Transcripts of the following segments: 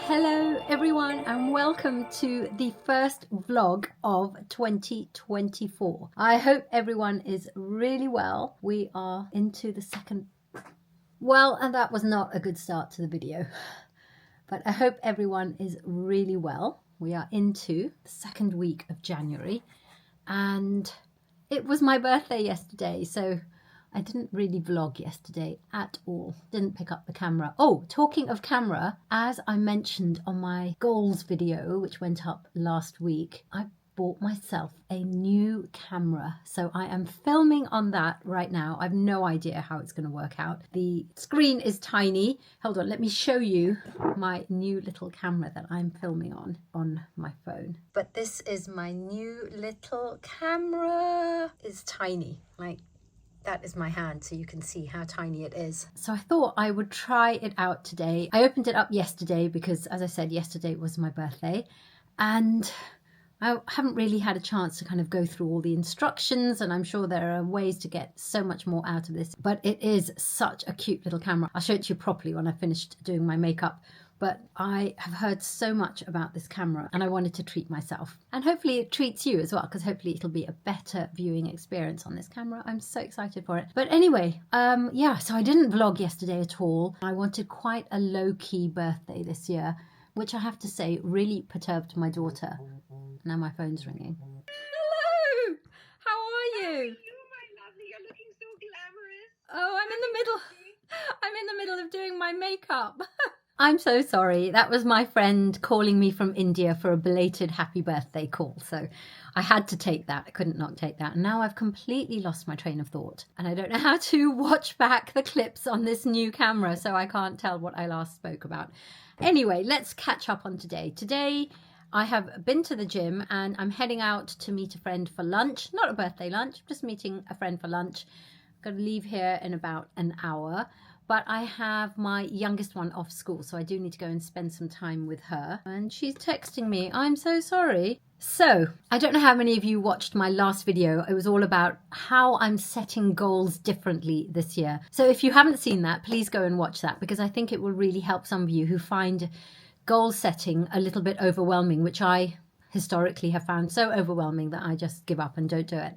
Hello everyone and welcome to the first vlog of 2024. I hope everyone is really well. We are into the second... Well, and that was not a good start to the video. But I hope everyone is really well. We are into the second week of January and it was my birthday yesterday, so I didn't really vlog yesterday at all. Didn't pick up the camera. Oh, talking of camera, as I mentioned on my goals video, which went up last week, I bought myself a new camera. So I am filming on that right now. I've no idea how it's going to work out. The screen is tiny. Hold on, let me show you my new little camera that I'm filming on my phone. But this is my new little camera. It's tiny, like that is my hand, so you can see how tiny it is. So I thought I would try it out today. I opened it up yesterday because, as I said, yesterday was my birthday and I haven't really had a chance to kind of go through all the instructions, and I'm sure there are ways to get so much more out of this, but it is such a cute little camera. I'll show it to you properly when I finished doing my makeup. But I have heard so much about this camera and I wanted to treat myself. And hopefully it treats you as well, because hopefully it'll be a better viewing experience on this camera. I'm so excited for it. But anyway, yeah, so I didn't vlog yesterday at all. I wanted quite a low-key birthday this year, which I have to say really perturbed my daughter. Now my phone's ringing. Hello! How are you? How are you, my lovely? You're looking so glamorous. Oh, I'm in the middle of doing my makeup. I'm so sorry. That was my friend calling me from India for a belated happy birthday call. So I had to take that. I couldn't not take that. And now I've completely lost my train of thought. And I don't know how to watch back the clips on this new camera, so I can't tell what I last spoke about. Anyway, let's catch up on today. Today, I have been to the gym and I'm heading out to meet a friend for lunch. Not a birthday lunch, just meeting a friend for lunch. I'm going to leave here in about an hour. But I have my youngest one off school, so I do need to go and spend some time with her. And she's texting me, I'm so sorry. So, I don't know how many of you watched my last video. It was all about how I'm setting goals differently this year. So if you haven't seen that, please go and watch that, because I think it will really help some of you who find goal setting a little bit overwhelming, which I historically have found so overwhelming that I just give up and don't do it.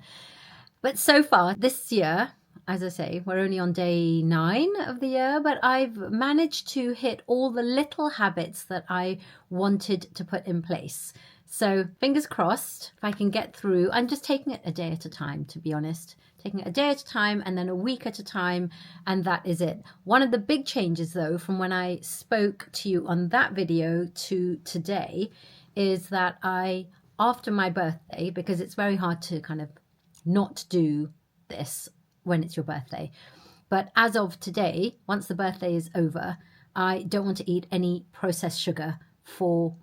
But so far this year, as I say, we're only on day 9 of the year, but I've managed to hit all the little habits that I wanted to put in place. So fingers crossed, if I can get through. I'm just taking it a day at a time, to be honest. Taking it a day at a time and then a week at a time, and that is it. One of the big changes, though, from when I spoke to you on that video to today, is that after my birthday, because it's very hard to kind of not do this when it's your birthday. But as of today, once the birthday is over, I don't want to eat any processed sugar for,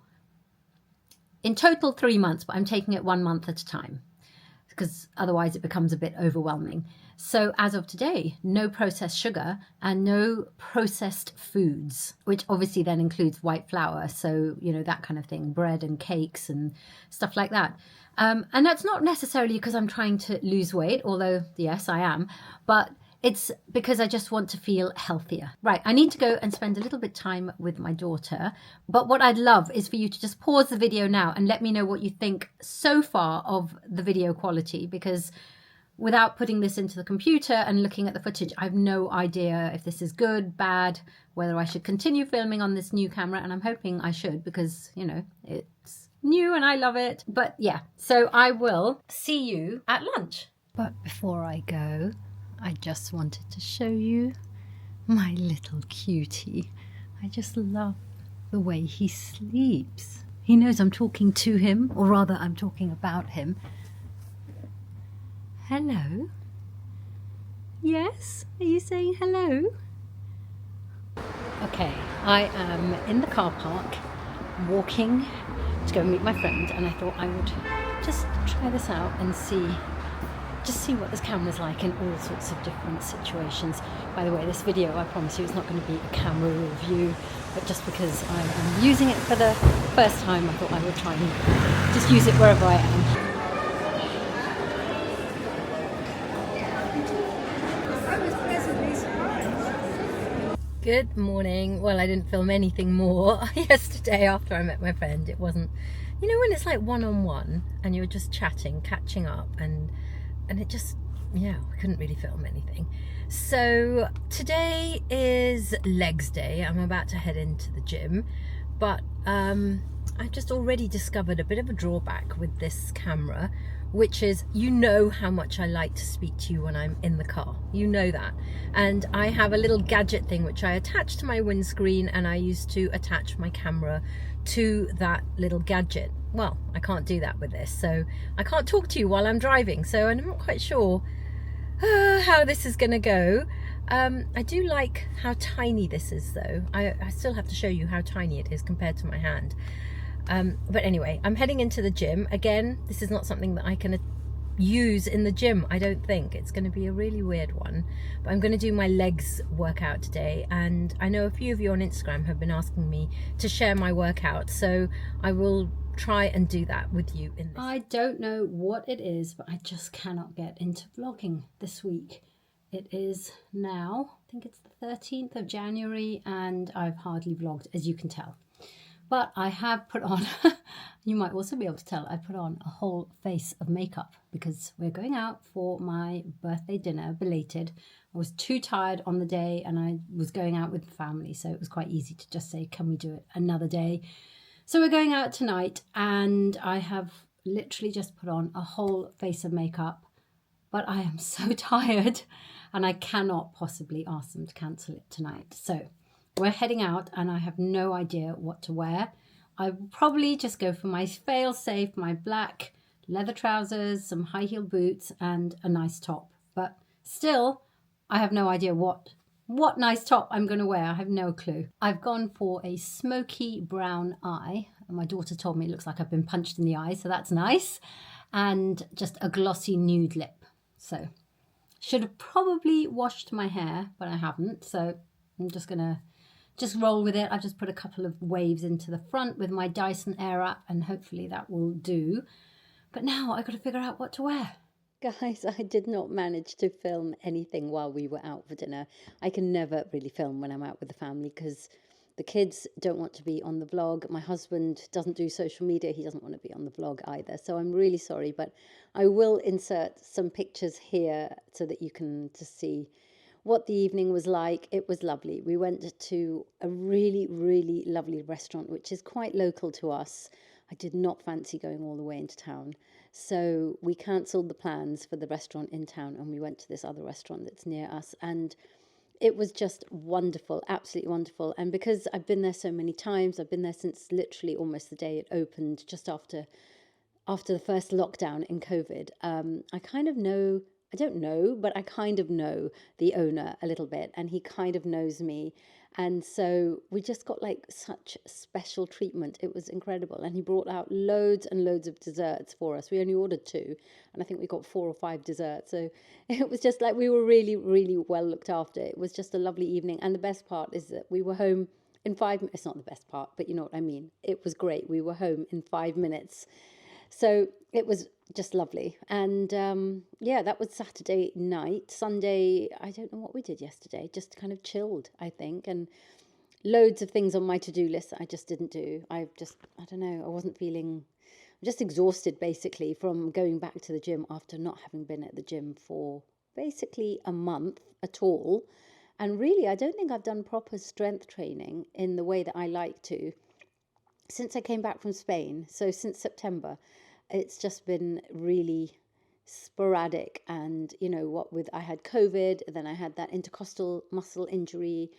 in total, 3 months, but I'm taking it 1 month at a time because otherwise it becomes a bit overwhelming. So as of today, no processed sugar and no processed foods, which obviously then includes white flour. So, you know, that kind of thing, bread and cakes and stuff like that. And that's not necessarily because I'm trying to lose weight, although, yes, I am, but it's because I just want to feel healthier. Right, I need to go and spend a little bit of time with my daughter, but what I'd love is for you to just pause the video now and let me know what you think so far of the video quality, because without putting this into the computer and looking at the footage, I have no idea if this is good, bad, whether I should continue filming on this new camera, and I'm hoping I should because, you know, it's new and I love it. But yeah, so I will see you at lunch. But before I go, I just wanted to show you my little cutie. I just love the way he sleeps. He knows I'm talking to him, or rather I'm talking about him. Hello? Yes? Are you saying hello? Okay, I am in the car park walking to go and meet my friend, and I thought I would just try this out and see what this camera's like in all sorts of different situations. By the way, this video, I promise you, it's not going to be a camera review, but just because I am using it for the first time, I thought I would try and just use it wherever I am. Good morning. Well, I didn't film anything more yesterday after I met my friend. It wasn't, you know, when it's like one-on-one and you're just chatting, catching up, and it just, yeah, we couldn't really film anything. So today is legs day. I'm about to head into the gym, but I've just already discovered a bit of a drawback with this camera, which is, you know how much I like to speak to you when I'm in the car. You know that. And I have a little gadget thing which I attach to my windscreen, and I used to attach my camera to that little gadget. Well, I can't do that with this, so I can't talk to you while I'm driving, so I'm not quite sure how this is gonna go. I do like how tiny this is though. I still have to show you how tiny it is compared to my hand. But anyway, I'm heading into the gym. Again, this is not something that I can use in the gym, I don't think. It's going to be a really weird one. But I'm going to do my legs workout today. And I know a few of you on Instagram have been asking me to share my workout. So I will try and do that with you in this. I don't know what it is, but I just cannot get into vlogging this week. It is now, I think it's the 13th of January, and I've hardly vlogged, as you can tell. But I have put on, you might also be able to tell, I put on a whole face of makeup because we're going out for my birthday dinner, belated. I was too tired on the day and I was going out with the family, so it was quite easy to just say, can we do it another day? So we're going out tonight, and I have literally just put on a whole face of makeup, but I am so tired and I cannot possibly ask them to cancel it tonight. So we're heading out and I have no idea what to wear. I will probably just go for my fail-safe, my black leather trousers, some high heel boots and a nice top. But still, I have no idea what nice top I'm going to wear. I have no clue. I've gone for a smoky brown eye. And my daughter told me it looks like I've been punched in the eye, so that's nice. And just a glossy nude lip. So, should have probably washed my hair, but I haven't. So I'm just going to roll with it. I've just put a couple of waves into the front with my Dyson Airwrap, and hopefully that will do. But now I've got to figure out what to wear. Guys, I did not manage to film anything while we were out for dinner. I can never really film when I'm out with the family because the kids don't want to be on the vlog. My husband doesn't do social media. He doesn't want to be on the vlog either. So I'm really sorry, but I will insert some pictures here so that you can just see what the evening was like. It was lovely. We went to a really, really lovely restaurant, which is quite local to us. I did not fancy going all the way into town. So we cancelled the plans for the restaurant in town and we went to this other restaurant that's near us. And it was just wonderful, absolutely wonderful. And because I've been there so many times, I've been there since literally almost the day it opened, just after the first lockdown in COVID, I kind of know, I don't know, but I kind of know the owner a little bit, and he kind of knows me. And so we just got like such special treatment. It was incredible. And he brought out loads and loads of desserts for us. We only ordered 2, and I think we got 4 or 5 desserts. So it was just like we were really, really well looked after. It was just a lovely evening. And the best part is that we were home in 5 minutes. It's not the best part, but you know what I mean. It was great. We were home in 5 minutes. So it was just lovely. And yeah, that was Saturday night. Sunday, I don't know what we did yesterday. Just kind of chilled, I think. And loads of things on my to-do list that I just didn't do. I don't know, I wasn't feeling, I'm just exhausted basically from going back to the gym after not having been at the gym for basically a month at all. And really, I don't think I've done proper strength training in the way that I like to since I came back from Spain. So since September, it's just been really sporadic. And you know what, with I had COVID, then I had that intercostal muscle injury,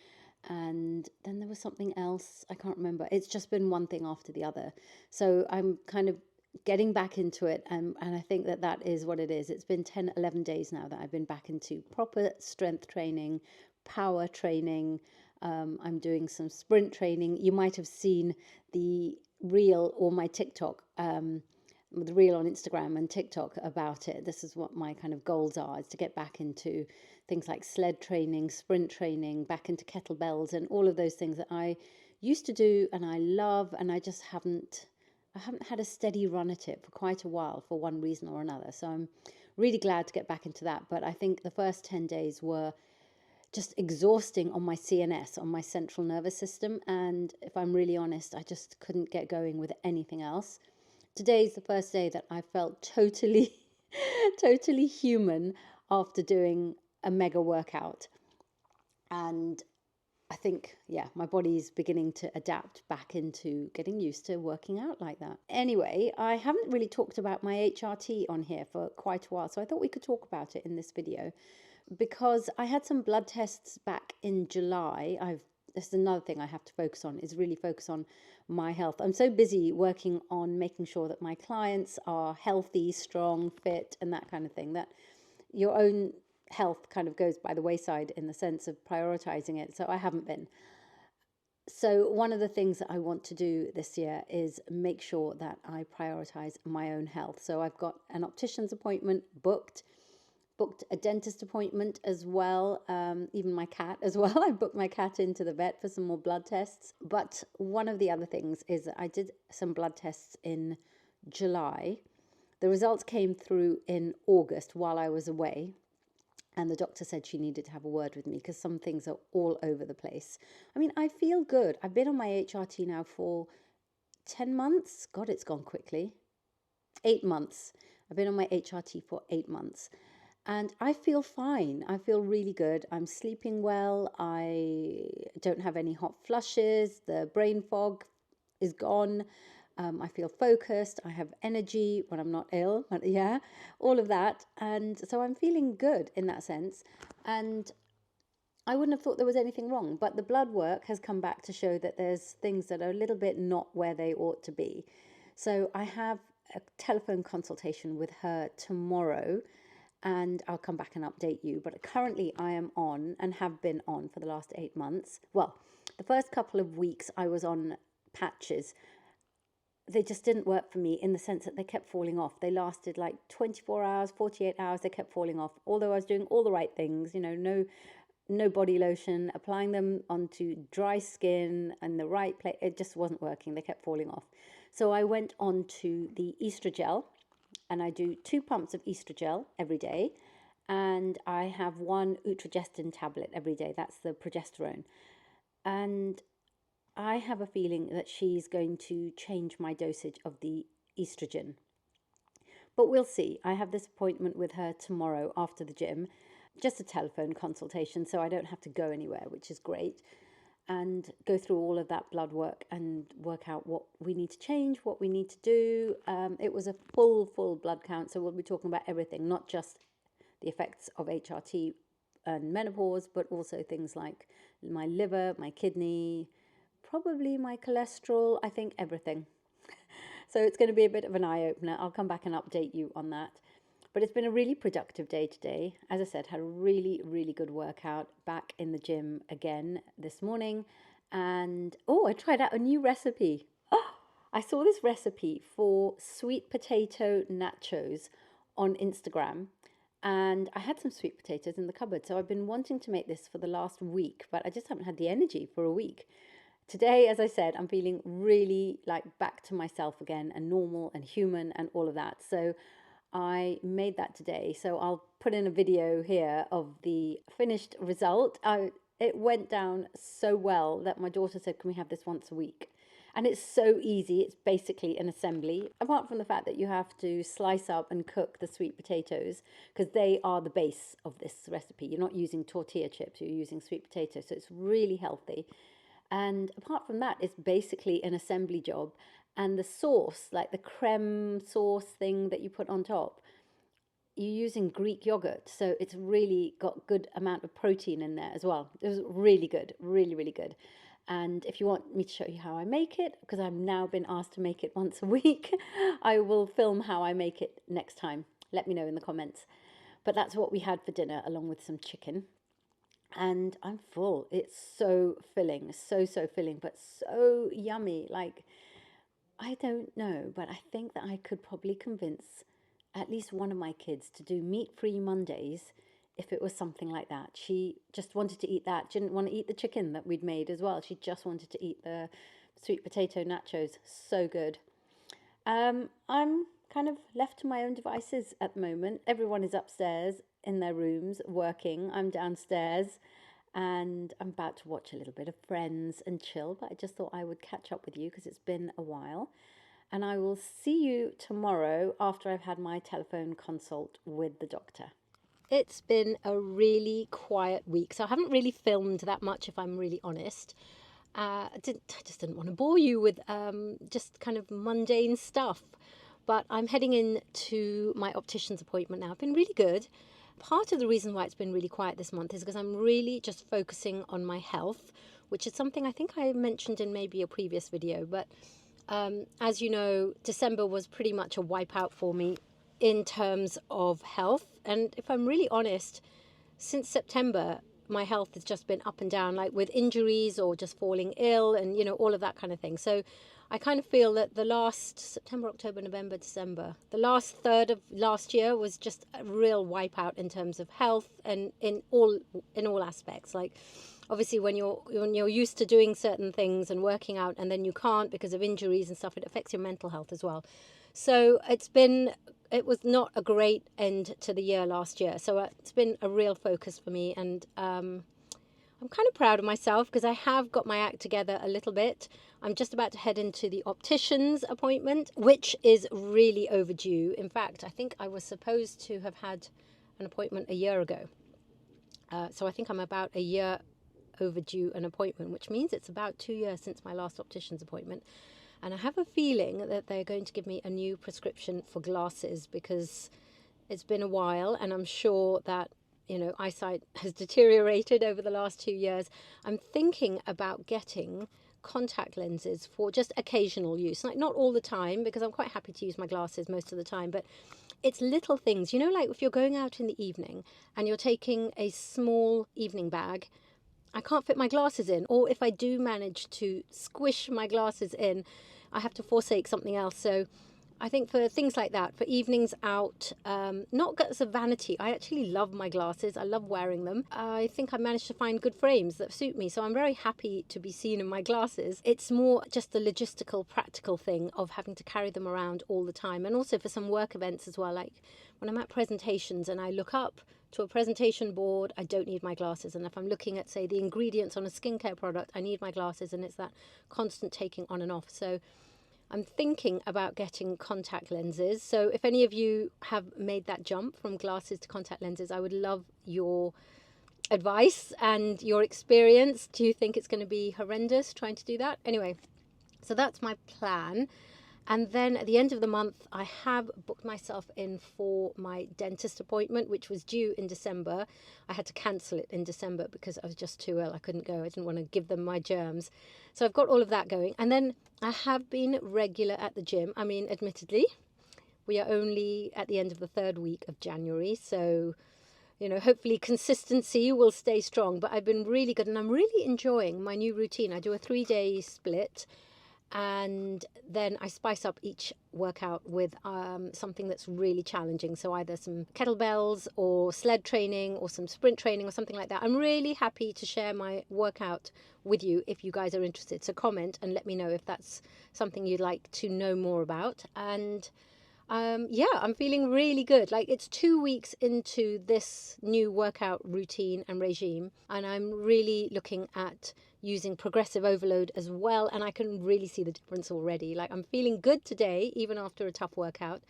and then there was something else, I can't remember. It's just been one thing after the other. So I'm kind of getting back into it, and I think that is what it is. It's been 10-11 days now that I've been back into proper strength training, power training. I'm doing some sprint training. You might have seen the reel or my TikTok, the reel on Instagram and TikTok about it. This is what my kind of goals are, is to get back into things like sled training, sprint training, back into kettlebells and all of those things that I used to do and I love, and I just haven't had a steady run at it for quite a while for one reason or another. So I'm really glad to get back into that. But I think the first 10 days were just exhausting on my CNS, on my central nervous system. And if I'm really honest, I just couldn't get going with anything else. Today's the first day that I felt totally, totally human after doing a mega workout. And I think, yeah, my body's beginning to adapt back into getting used to working out like that. Anyway, I haven't really talked about my HRT on here for quite a while, so I thought we could talk about it in this video because I had some blood tests back in July. This is another thing I have to focus on, is really focus on my health. I'm so busy working on making sure that my clients are healthy, strong, fit, and that kind of thing, that your own health kind of goes by the wayside in the sense of prioritizing it. So I haven't been. So one of the things that I want to do this year is make sure that I prioritize my own health. So I've got an optician's appointment booked a dentist appointment as well, even my cat as well. I booked my cat into the vet for some more blood tests. But one of the other things is that I did some blood tests in July. The results came through in August while I was away. And the doctor said she needed to have a word with me because some things are all over the place. I mean, I feel good. I've been on my HRT now for 10 months. God, it's gone quickly. 8 months. I've been on my HRT for 8 months. And I feel fine. I feel really good. I'm sleeping well. I don't have any hot flushes. The brain fog is gone. I feel focused. I have energy when I'm not ill. But yeah, all of that. And so I'm feeling good in that sense. And I wouldn't have thought there was anything wrong. But the blood work has come back to show that there's things that are a little bit not where they ought to be. So I have a telephone consultation with her tomorrow. And I'll come back and update you. But currently I am on and have been on for the last 8 months. Well, the first couple of weeks I was on patches. They just didn't work for me in the sense that they kept falling off. They lasted like 24 hours, 48 hours, they kept falling off. Although I was doing all the right things, no body lotion, applying them onto dry skin and the right place, it just wasn't working. They kept falling off. So I went on to the estrogel, and I do 2 pumps of estrogel every day, and I have 1 utrogestin tablet every day. That's the progesterone. And I have a feeling that she's going to change my dosage of the estrogen. But we'll see. I have this appointment with her tomorrow after the gym. Just a telephone consultation, so I don't have to go anywhere, which is great. And go through all of that blood work and work out what we need to change, what we need to do. It was a full blood count, so we'll be talking about everything, not just the effects of HRT and menopause, but also things like my liver, my kidney, probably my cholesterol, I think everything. So it's going to be a bit of an eye-opener. I'll come back and update you on that. But it's been a really productive day today. As I said, had a really, really good workout back in the gym again this morning. And, I tried out a new recipe. Oh, I saw this recipe for sweet potato nachos on Instagram. And I had some sweet potatoes in the cupboard. So I've been wanting to make this for the last week, but I just haven't had the energy for a week. Today, as I said, I'm feeling really like back to myself again and normal and human and all of that. So I made that today. So I'll put in a video here of the finished result. It went down so well that my daughter said, can we have this once a week? And it's so easy. It's basically an assembly. Apart from the fact that you have to slice up and cook the sweet potatoes because they are the base of this recipe. You're not using tortilla chips, you're using sweet potatoes. So it's really healthy. And apart from that, it's basically an assembly job. And the sauce, like the creme sauce thing that you put on top, you're using Greek yogurt. So it's really got good amount of protein in there as well. It was really good, really, really good. And if you want me to show you how I make it, because I've now been asked to make it once a week, I will film how I make it next time. Let me know in the comments. But that's what we had for dinner, along with some chicken. And I'm full. It's so filling, so filling, but so yummy. Like, I don't know, but I think that I could probably convince at least one of my kids to do meat-free Mondays if it was something like that. She just wanted to eat that. She didn't want to eat the chicken that we'd made as well. She just wanted to eat the sweet potato nachos. So good. I'm kind of left to my own devices at the moment. Everyone is upstairs in their rooms working. I'm downstairs and I'm about to watch a little bit of Friends and chill, but I just thought I would catch up with you because it's been a while. And I will see you tomorrow after I've had my telephone consult with the doctor. It's been a really quiet week, so I haven't really filmed that much, if I'm really honest. I just didn't want to bore you with just kind of mundane stuff. But I'm heading in to my optician's appointment now. I've been really good. Part of the reason why it's been really quiet this month is because I'm really just focusing on my health, which is something I think I mentioned in maybe a previous video. But as you know, December was pretty much a wipeout for me in terms of health. And if I'm really honest, since September, my health has just been up and down, like with injuries or just falling ill and, you know, all of that kind of thing. So I kind of feel that the last September, October, November, December, the last third of last year was just a real wipeout in terms of health and in all aspects. Like obviously when you're used to doing certain things and working out and then you can't because of injuries and stuff, it affects your mental health as well. So it was not a great end to the year last year. So it's been a real focus for me, and I'm kind of proud of myself because I have got my act together a little bit. I'm just about to head into the optician's appointment, which is really overdue. In fact, I think I was supposed to have had an appointment a year ago. So I think I'm about a year overdue an appointment, which means it's about 2 years since my last optician's appointment. And I have a feeling that they're going to give me a new prescription for glasses because it's been a while, and I'm sure that, you know, eyesight has deteriorated over the last 2 years. I'm thinking about getting contact lenses for just occasional use, like not all the time, because I'm quite happy to use my glasses most of the time, but it's little things, you know, like if you're going out in the evening and you're taking a small evening bag, I can't fit my glasses in, or if I do manage to squish my glasses in, I have to forsake something else. So I think for things like that, for evenings out, not as a vanity, I actually love my glasses. I love wearing them. I think I managed to find good frames that suit me. So I'm very happy to be seen in my glasses. It's more just the logistical, practical thing of having to carry them around all the time. And also for some work events as well, like when I'm at presentations and I look up to a presentation board, I don't need my glasses. And if I'm looking at, say, the ingredients on a skincare product, I need my glasses, and it's that constant taking on and off. So I'm thinking about getting contact lenses. So if any of you have made that jump from glasses to contact lenses, I would love your advice and your experience. Do you think it's going to be horrendous trying to do that? Anyway, so that's my plan. And then at the end of the month, I have booked myself in for my dentist appointment, which was due in December. I had to cancel it in December because I was just too ill. I couldn't go. I didn't want to give them my germs. So I've got all of that going. And then I have been regular at the gym. I mean, admittedly, we are only at the end of the third week of January. So, you know, hopefully consistency will stay strong. But I've been really good, and I'm really enjoying my new routine. I do a 3-day split, and then I spice up each workout with something that's really challenging. So either some kettlebells or sled training or some sprint training or something like that. I'm really happy to share my workout with you if you guys are interested. So comment and let me know if that's something you'd like to know more about. And yeah, I'm feeling really good. Like, it's 2 weeks into this new workout routine and regime, and I'm really looking at using progressive overload as well, and I can really see the difference already. Like, I'm feeling good today, even after a tough workout,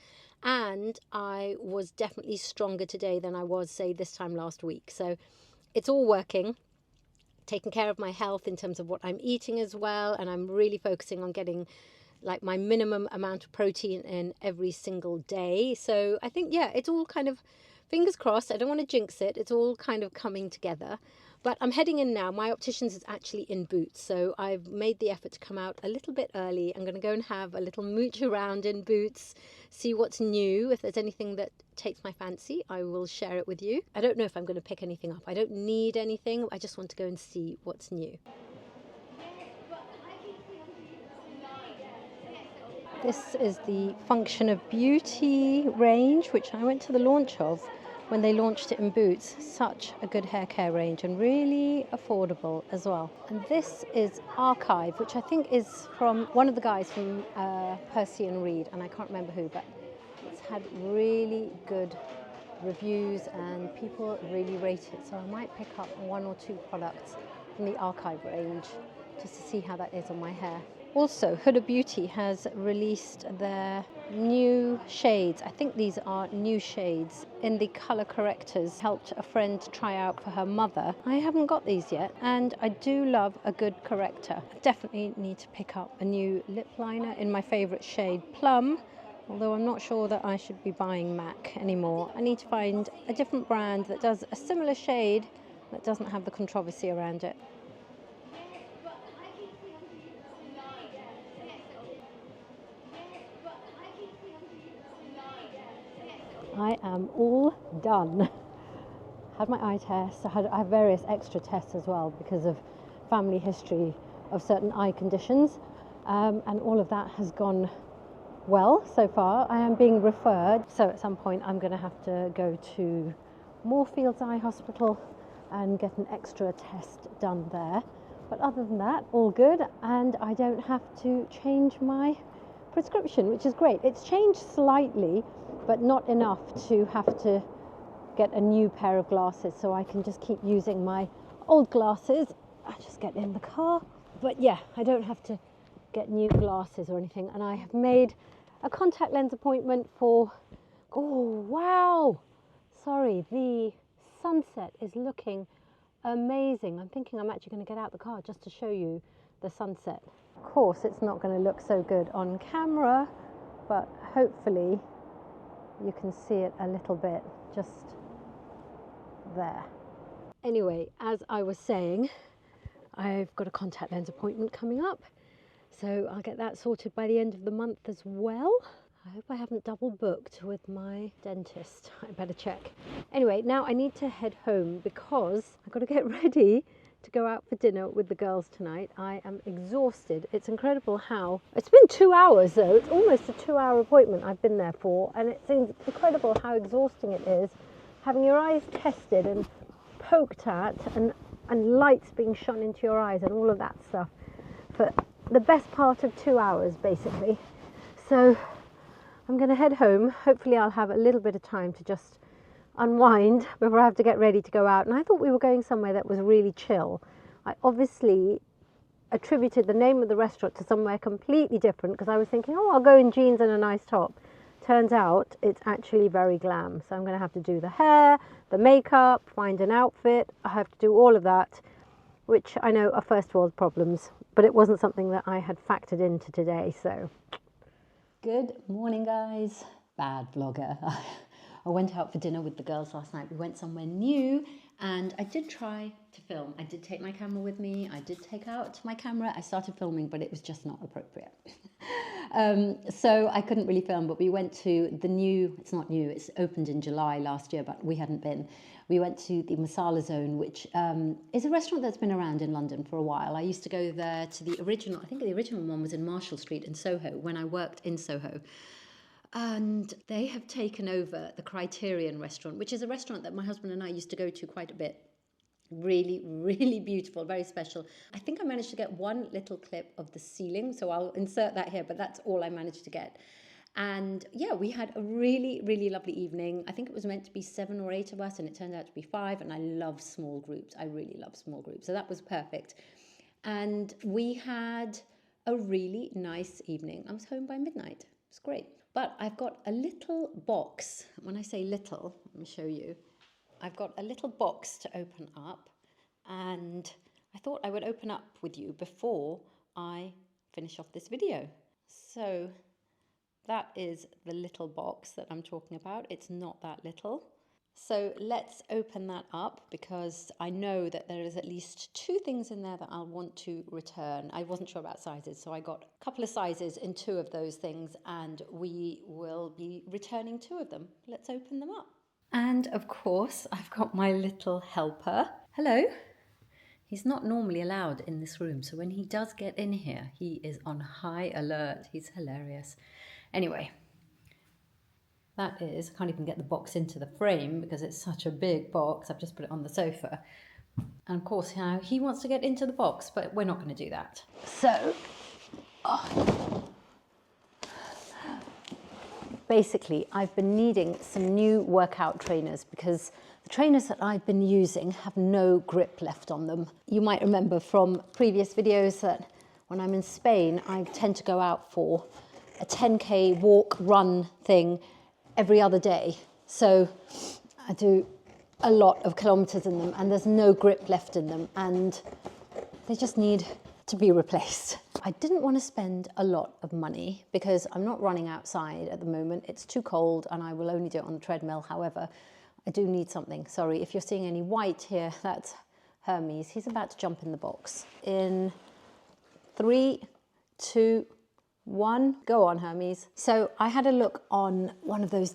and I was definitely stronger today than I was, say, this time last week. So it's all working. Taking care of my health in terms of what I'm eating as well, and I'm really focusing on getting like my minimum amount of protein in every single day. So I think, yeah, it's all kind of, fingers crossed, I don't want to jinx it, it's all kind of coming together. But I'm heading in now. My optician's is actually in Boots, so I've made the effort to come out a little bit early. I'm going to go and have a little mooch around in Boots, see what's new. If there's anything that takes my fancy, I will share it with you. I don't know if I'm going to pick anything up. I don't need anything. I just want to go and see what's new. This is the Function of Beauty range, which I went to the launch of when they launched it in Boots. Such a good hair care range and really affordable as well. And this is Archive, which I think is from one of the guys from Percy and Reed, and I can't remember who, but it's had really good reviews and people really rate it. So I might pick up 1 or 2 products from the archive range just to see how that is on my hair. Also, Huda Beauty has released their new shades. I think these are new shades in the color correctors. Helped a friend try out for her mother. I haven't got these yet, and I do love a good corrector. I definitely need to pick up a new lip liner in my favorite shade, Plum, although I'm not sure that I should be buying MAC anymore. I need to find a different brand that does a similar shade that doesn't have the controversy around it. I am all done. Had my eye test. I have various extra tests as well because of family history of certain eye conditions, and all of that has gone well so far. I am being referred, so at some point I'm going to have to go to Moorfields Eye Hospital and get an extra test done there. But other than that, all good, and I don't have to change my prescription, which is great. It's changed slightly, but not enough to have to get a new pair of glasses, so I can just keep using my old glasses. I just get in the car. But yeah, I don't have to get new glasses or anything. And I have made a contact lens appointment for, oh wow, sorry, the sunset is looking amazing. I'm thinking I'm actually going to get out the car just to show you the sunset. Of course, it's not going to look so good on camera, but hopefully you can see it a little bit just there. Anyway, as I was saying, I've got a contact lens appointment coming up, so I'll get that sorted by the end of the month as well. I hope I haven't double booked with my dentist. I better check. Anyway, now I need to head home because I've got to get ready to go out for dinner with the girls tonight. I am exhausted. It's incredible how... It's been 2 hours though. It's almost a 2-hour appointment I've been there for, and it seems incredible how exhausting it is having your eyes tested and poked at and lights being shone into your eyes and all of that stuff for the best part of 2 hours basically. So I'm going to head home. Hopefully I'll have a little bit of time to just unwind before I have to get ready to go out. And I thought we were going somewhere that was really chill. I obviously attributed the name of the restaurant to somewhere completely different because I was thinking, oh, I'll go in jeans and a nice top. Turns out it's actually very glam. So I'm going to have to do the hair, the makeup, find an outfit. I have to do all of that, which I know are first world problems, but it wasn't something that I had factored into today. So good morning, guys. Bad vlogger. I went out for dinner with the girls last night. We went somewhere new and I did try to film. I did take my camera with me. I did take out my camera. I started filming, but it was just not appropriate. So I couldn't really film, but we went to the new, it's not new, it's opened in July last year, but we hadn't been. We went to the Masala Zone, which is a restaurant that's been around in London for a while. I used to go there to the original, I think the original one was in Marshall Street in Soho when I worked in Soho. And they have taken over the Criterion restaurant, which is a restaurant that my husband and I used to go to quite a bit. Really, really beautiful, very special. I think I managed to get one little clip of the ceiling, so I'll insert that here, but that's all I managed to get. And yeah, we had a really, really lovely evening. I think it was meant to be 7 or 8 of us, and it turned out to be 5, and I love small groups. I really love small groups, so that was perfect. And we had a really nice evening. I was home by midnight. It was great. But I've got a little box. When I say little, let me show you. I've got a little box to open up, and I thought I would open up with you before I finish off this video. So that is the little box that I'm talking about. It's not that little. So let's open that up because I know that there is at least 2 things in there that I'll want to return. I wasn't sure about sizes, so I got a couple of sizes in 2 of those things, and we will be returning 2 of them. Let's open them up. And of course, I've got my little helper. Hello. He's not normally allowed in this room, so when he does get in here, he is on high alert. He's hilarious. Anyway, that is, I can't even get the box into the frame because it's such a big box. I've just put it on the sofa. And of course, now he wants to get into the box, but we're not going to do that. So, basically I've been needing some new workout trainers because the trainers that I've been using have no grip left on them. You might remember from previous videos that when I'm in Spain, I tend to go out for a 10K walk run thing every other day. So I do a lot of kilometers in them and there's no grip left in them and they just need to be replaced. I didn't want to spend a lot of money because I'm not running outside at the moment. It's too cold and I will only do it on the treadmill. However, I do need something. Sorry, if you're seeing any white here, that's Hermes. He's about to jump in the box. In 3, 2, 1, go on Hermes. So I had a look on one of those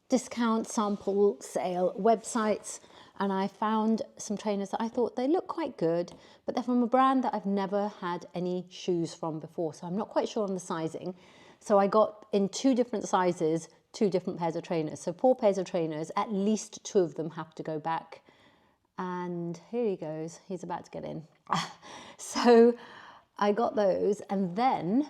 discount sample sale websites and I found some trainers that I thought they look quite good, but they're from a brand that I've never had any shoes from before, so I'm not quite sure on the sizing. So I got in 2 different sizes, 2 different pairs of trainers. So 4 pairs of trainers, at least 2 of them have to go back. And here he goes, he's about to get in. So I got those and then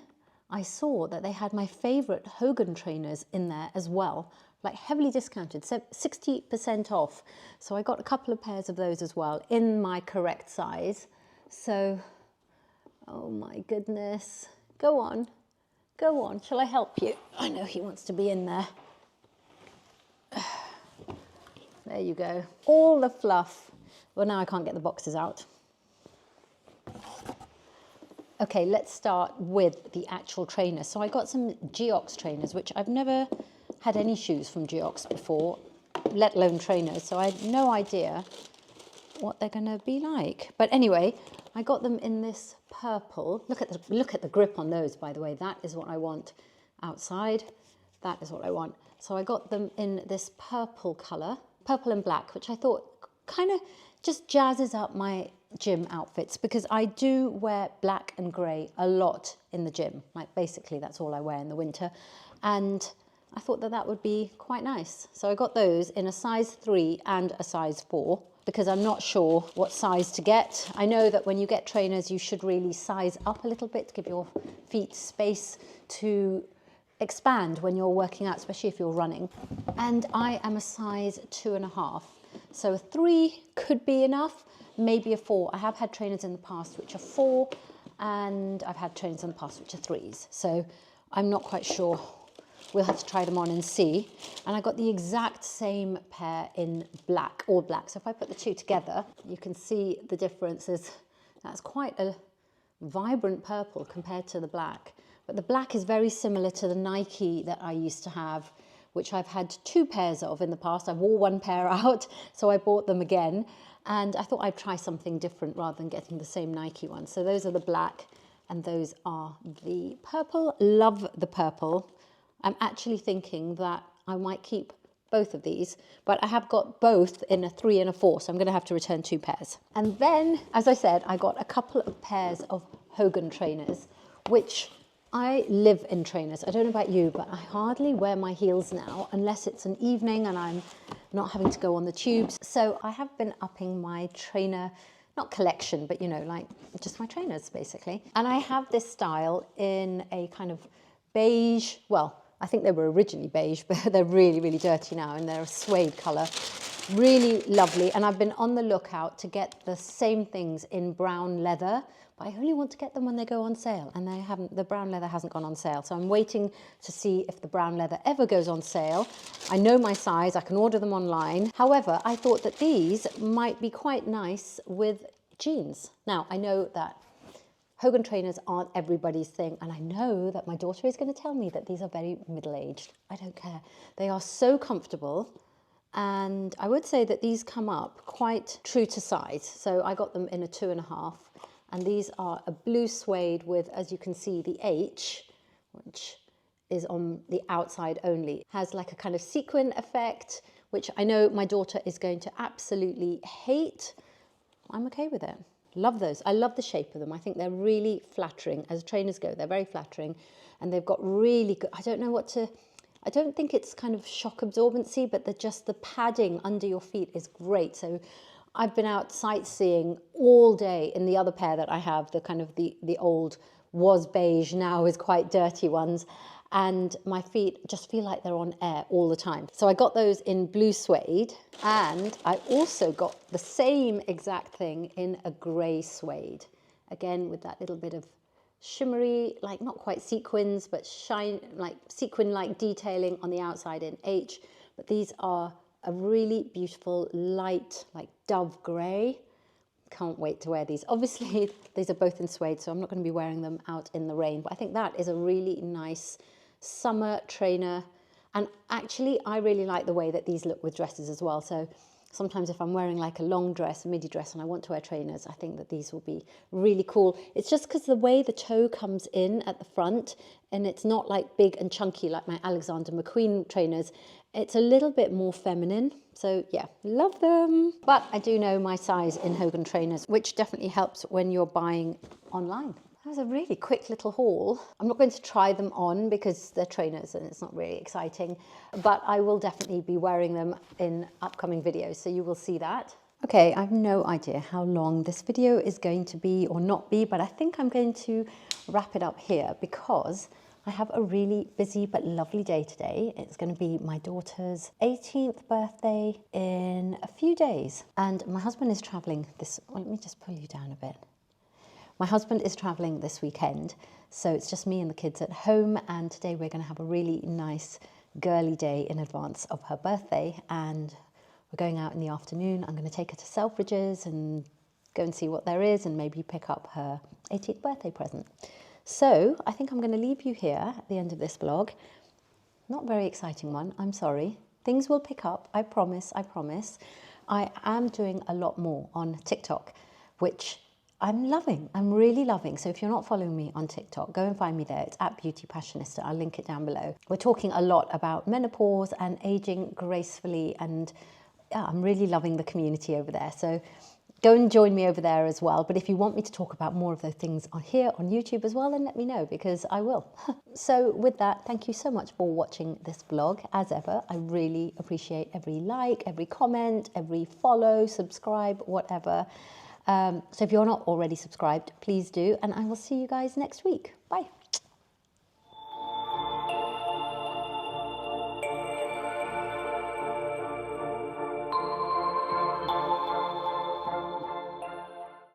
I saw that they had my favorite Hogan trainers in there as well, like heavily discounted, so 60% off. So I got a couple of pairs of those as well in my correct size. So, oh my goodness, go on, shall I help you? I know he wants to be in there. There you go, all the fluff. Well, now I can't get the boxes out. Okay, let's start with the actual trainers. So I got some Geox trainers, which I've never had any shoes from Geox before, let alone trainers. So I had no idea what they're going to be like. But anyway, I got them in this purple. Look at the grip on those, by the way. That is what I want outside. That is what I want. So I got them in this purple colour, purple and black, which I thought kind of just jazzes up my gym outfits because I do wear black and grey a lot in the gym. Like basically that's all I wear in the winter. And I thought that that would be quite nice. So I got those in a size 3 and a size 4 because I'm not sure what size to get. I know that when you get trainers, you should really size up a little bit to give your feet space to expand when you're working out, especially if you're running. And I am a size 2.5. So a 3 could be enough, maybe a 4. I have had trainers in the past which are 4 and I've had trainers in the past which are 3s. So I'm not quite sure. We'll have to try them on and see. And I got the exact same pair in black, all black. So if I put the 2 together, you can see the differences. That's quite a vibrant purple compared to the black. But the black is very similar to the Nike that I used to have, which I've had 2 pairs of in the past. I wore 1 pair out, so I bought them again. And I thought I'd try something different rather than getting the same Nike ones. So those are the black and those are the purple. Love the purple. I'm actually thinking that I might keep both of these, but I have got both in a 3 and a 4, so I'm going to have to return 2 pairs. And then, as I said, I got a couple of pairs of Hogan trainers, which I live in trainers. I don't know about you, but I hardly wear my heels now unless it's an evening and I'm not having to go on the tubes. So I have been upping my trainer, not collection, but you know, like just my trainers basically. And I have this style in a kind of beige, well, I think they were originally beige, but they're really, really dirty now and they're a suede colour. Really lovely. And I've been on the lookout to get the same things in brown leather, but I only want to get them when they go on sale and they haven't, the brown leather hasn't gone on sale. So I'm waiting to see if the brown leather ever goes on sale. I know my size, I can order them online. However, I thought that these might be quite nice with jeans. Now, I know that Hogan trainers aren't everybody's thing, and I know that my daughter is going to tell me that these are very middle-aged. I don't care. They are so comfortable, and I would say that these come up quite true to size. So I got them in a 2.5, and these are a blue suede with, as you can see, the H, which is on the outside only. Has like a kind of sequin effect, which I know my daughter is going to absolutely hate. I'm okay with it. Love those. I love the shape of them. I think they're really flattering. As trainers go, they're very flattering. And they've got really good, I don't think it's kind of shock absorbency, but the padding under your feet is great. So I've been out sightseeing all day in the other pair that I have, the kind of the old was beige, now is quite dirty ones. and my feet just feel like they're on air all the time. So I got those in blue suede, and I also got the same exact thing in a grey suede. Again, with that little bit of shimmery, like not quite sequins, but shine, like sequin-like detailing on the outside in H. But these are a really beautiful light, like dove grey. Can't wait to wear these. Obviously, these are both in suede, so I'm not going to be wearing them out in the rain. But I think that is a really nice summer trainer. And actually, I really like the way that these look with dresses as well. So sometimes if I'm wearing like a long dress, a midi dress, and I want to wear trainers, I think that these will be really cool. It's just because the way the toe comes in at the front, and it's not like big and chunky like my Alexander McQueen trainers. It's a little bit more feminine. So yeah, love them. But I do know my size in Hogan trainers, which definitely helps when you're buying online. That was a really quick little haul. I'm not going to try them on because they're trainers and it's not really exciting, but I will definitely be wearing them in upcoming videos, so you will see that. Okay, I have no idea how long this video is going to be or not be, but I think I'm going to wrap it up here because I have a really busy but lovely day today. It's going to be my daughter's 18th birthday in a few days. And my husband is traveling this, well, let me just pull you down a bit. My husband is traveling this weekend, so it's just me and the kids at home. And today we're going to have a really nice girly day in advance of her birthday. And we're going out in the afternoon. I'm going to take her to Selfridges and go and see what there is and maybe pick up her 18th birthday present. So I think I'm going to leave you here at the end of this vlog. Not a very exciting one, I'm sorry. Things will pick up, I promise, I promise. I am doing a lot more on TikTok, which I'm loving, I'm really loving. So if you're not following me on TikTok, go and find me there. It's at Beauty Passionista, I'll link it down below. We're talking a lot about menopause and aging gracefully, and yeah, I'm really loving the community over there. So go and join me over there as well. But if you want me to talk about more of those things on here on YouTube as well, then let me know because I will. So with that, thank you so much for watching this vlog. As ever, I really appreciate every like, every comment, every follow, subscribe, whatever. So if you're not already subscribed, please do. And I will see you guys next week. Bye.